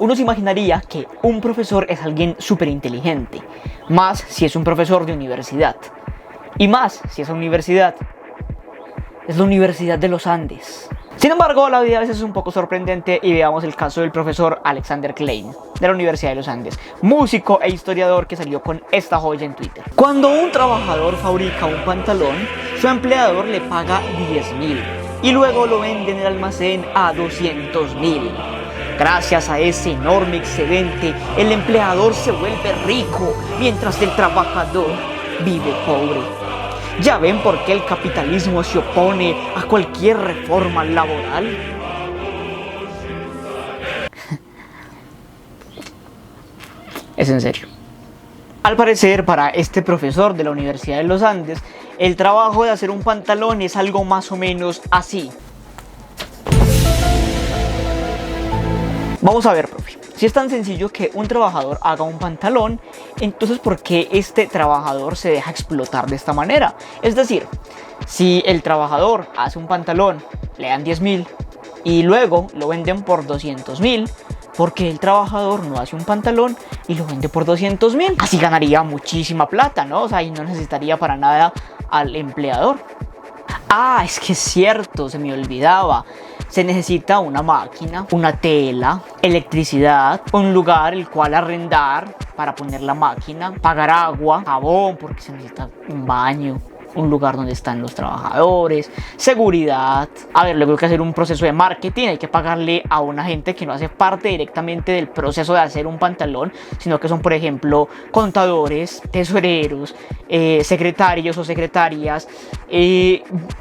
uno se imaginaría que un profesor es alguien súper inteligente, más si es un profesor de universidad, y más si esa universidad es la Universidad de los Andes. Sin embargo, la vida a veces es un poco sorprendente y veamos el caso del profesor Alexander Klein, de la Universidad de los Andes, músico e historiador que salió con esta joya en Twitter. Cuando un trabajador fabrica un pantalón, su empleador le paga 10.000 y luego lo vende en el almacén a 200.000. Gracias a ese enorme excedente, el empleador se vuelve rico, mientras el trabajador vive pobre. ¿Ya ven por qué el capitalismo se opone a cualquier reforma laboral? Es en serio. Al parecer, para este profesor de la Universidad de los Andes, el trabajo de hacer un pantalón es algo más o menos así. Vamos a ver, profe. Si es tan sencillo que un trabajador haga un pantalón, entonces ¿por qué este trabajador se deja explotar de esta manera? Es decir, si el trabajador hace un pantalón, le dan 10.000 y luego lo venden por 200.000, ¿por qué el trabajador no hace un pantalón y lo vende por 200.000? Así ganaría muchísima plata, ¿no? O sea, y no necesitaría para nada al empleador. Ah, es que es cierto, se me olvidaba. Se necesita una máquina, una tela, electricidad, un lugar el cual arrendar para poner la máquina, pagar agua, jabón, porque se necesita un baño, un lugar donde están los trabajadores, seguridad. A ver, luego hay que hacer un proceso de marketing, hay que pagarle a una gente que no hace parte directamente del proceso de hacer un pantalón, sino que son, por ejemplo, contadores, tesoreros, secretarios o secretarias,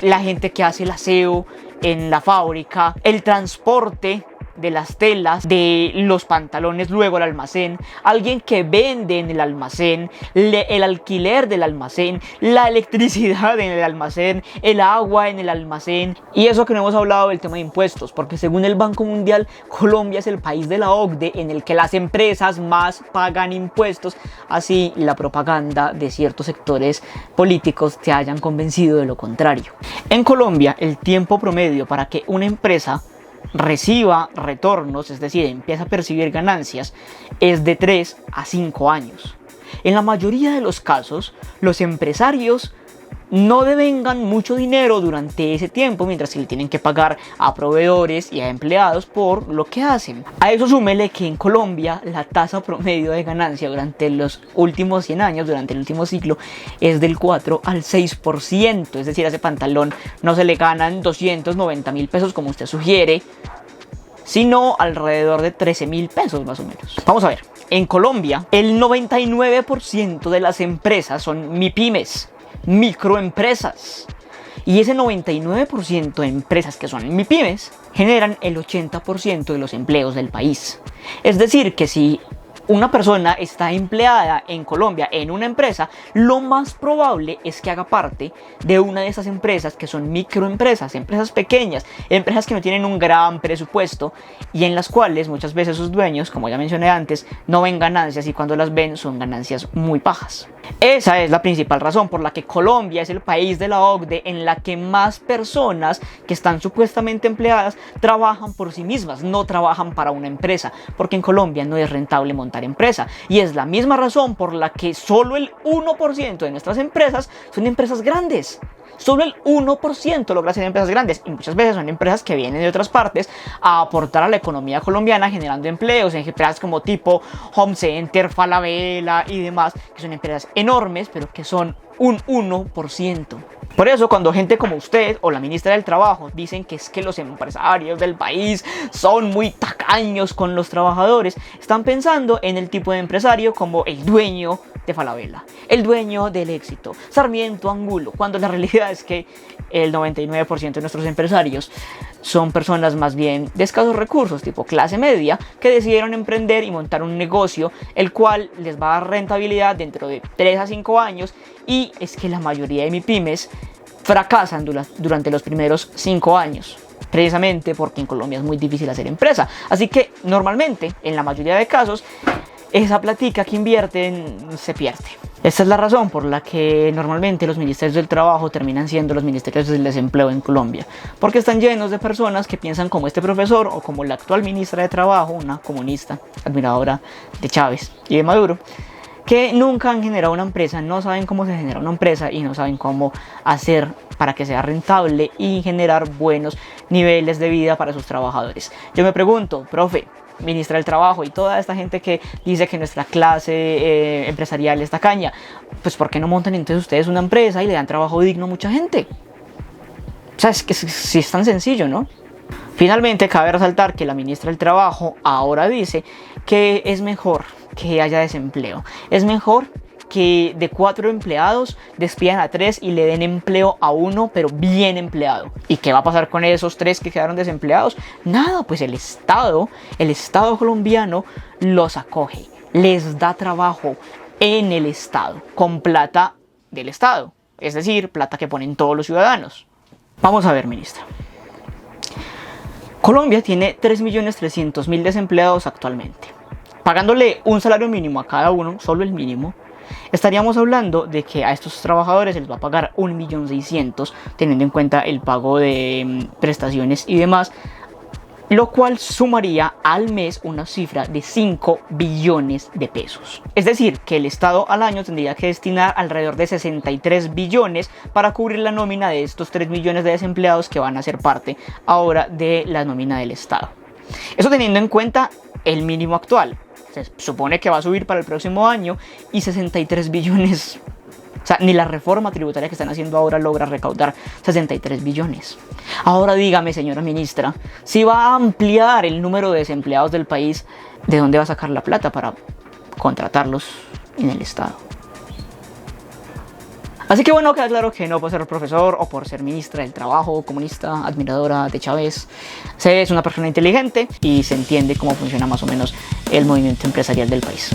la gente que hace el aseo en la fábrica, el transporte de las telas, de los pantalones luego al almacén, alguien que vende en el almacén, el alquiler del almacén, la electricidad en el almacén, el agua en el almacén. Y eso que no hemos hablado del tema de impuestos, porque según el Banco Mundial, Colombia es el país de la OCDE en el que las empresas más pagan impuestos, así la propaganda de ciertos sectores políticos te hayan convencido de lo contrario. En Colombia, el tiempo promedio para que una empresa reciba retornos, es decir, empieza a percibir ganancias, es de 3 a 5 años. En la mayoría de los casos, los empresarios no devengan mucho dinero durante ese tiempo, mientras que le tienen que pagar a proveedores y a empleados por lo que hacen. A eso súmele que en Colombia la tasa promedio de ganancia durante los últimos 100 años, durante el último ciclo, es del 4 al 6%. Es decir, a ese pantalón no se le ganan 290.000 pesos como usted sugiere, sino alrededor de 13.000 pesos más o menos. Vamos a ver, en Colombia el 99% de las empresas son MIPYMES, microempresas, y ese 99% de empresas que son MIPYMES generan el 80% de los empleos del país. Es decir, que si una persona está empleada en Colombia en una empresa, lo más probable es que haga parte de una de esas empresas que son microempresas, empresas pequeñas, empresas que no tienen un gran presupuesto y en las cuales muchas veces sus dueños, como ya mencioné antes, no ven ganancias y cuando las ven son ganancias muy bajas. Esa es la principal razón por la que Colombia es el país de la OCDE en la que más personas que están supuestamente empleadas trabajan por sí mismas, no trabajan para una empresa, porque en Colombia no es rentable montar empresa. Y es la misma razón por la que solo el 1% de nuestras empresas son empresas grandes. Solo el 1% logra ser empresas grandes y muchas veces son empresas que vienen de otras partes a aportar a la economía colombiana generando empleos en empresas como tipo Home Center, Falabella y demás, que son empresas enormes pero que son un 1%. Por eso cuando gente como usted o la ministra del Trabajo dicen que es que los empresarios del país son muy tacaños con los trabajadores, están pensando en el tipo de empresario como el dueño de Falabella, el dueño del Éxito, Sarmiento Angulo, cuando la realidad es que el 99% de nuestros empresarios son personas más bien de escasos recursos, tipo clase media, que decidieron emprender y montar un negocio, el cual les va a dar rentabilidad dentro de 3 a 5 años, y es que la mayoría de MIPYMES fracasan durante los primeros 5 años. Precisamente porque en Colombia es muy difícil hacer empresa. Así que normalmente, en la mayoría de casos, esa platica que invierten se pierde. Esta es la razón por la que normalmente los ministerios del trabajo terminan siendo los ministerios del desempleo en Colombia, porque están llenos de personas que piensan como este profesor o como la actual ministra de Trabajo, una comunista, admiradora de Chávez y de Maduro, que nunca han generado una empresa, no saben cómo se genera una empresa y no saben cómo hacer para que sea rentable y generar buenos niveles de vida para sus trabajadores. Yo me pregunto, profe, ministra del Trabajo y toda esta gente que dice que nuestra clase empresarial es tacaña, pues ¿por qué no montan entonces ustedes una empresa y le dan trabajo digno a mucha gente? O sea, es que sí es tan sencillo, ¿no? Finalmente, cabe resaltar que la ministra del Trabajo ahora dice que es mejor que haya desempleo. Es mejor que de 4 empleados despidan a 3 y le den empleo a 1, pero bien empleado. ¿Y qué va a pasar con esos 3 que quedaron desempleados? Nada, pues el Estado colombiano los acoge, les da trabajo en el Estado, con plata del Estado, es decir, plata que ponen todos los ciudadanos. Vamos a ver, ministra. Colombia tiene 3.300.000 desempleados actualmente. Pagándole un salario mínimo a cada uno, solo el mínimo, estaríamos hablando de que a estos trabajadores se les va a pagar 1.600.000, teniendo en cuenta el pago de prestaciones y demás, lo cual sumaría al mes una cifra de 5 billones de pesos. Es decir, que el Estado al año tendría que destinar alrededor de 63 billones para cubrir la nómina de estos 3 millones de desempleados que van a ser parte ahora de la nómina del Estado. Eso teniendo en cuenta el mínimo actual. Se supone que va a subir para el próximo año y 63 billones. O sea, ni la reforma tributaria que están haciendo ahora logra recaudar 63 billones. Ahora dígame, señora ministra, si va a ampliar el número de desempleados del país, ¿de dónde va a sacar la plata para contratarlos en el Estado? Así que bueno, queda claro que no por ser profesor o por ser ministra del Trabajo, comunista, admiradora de Chávez, se es una persona inteligente y se entiende cómo funciona más o menos el movimiento empresarial del país.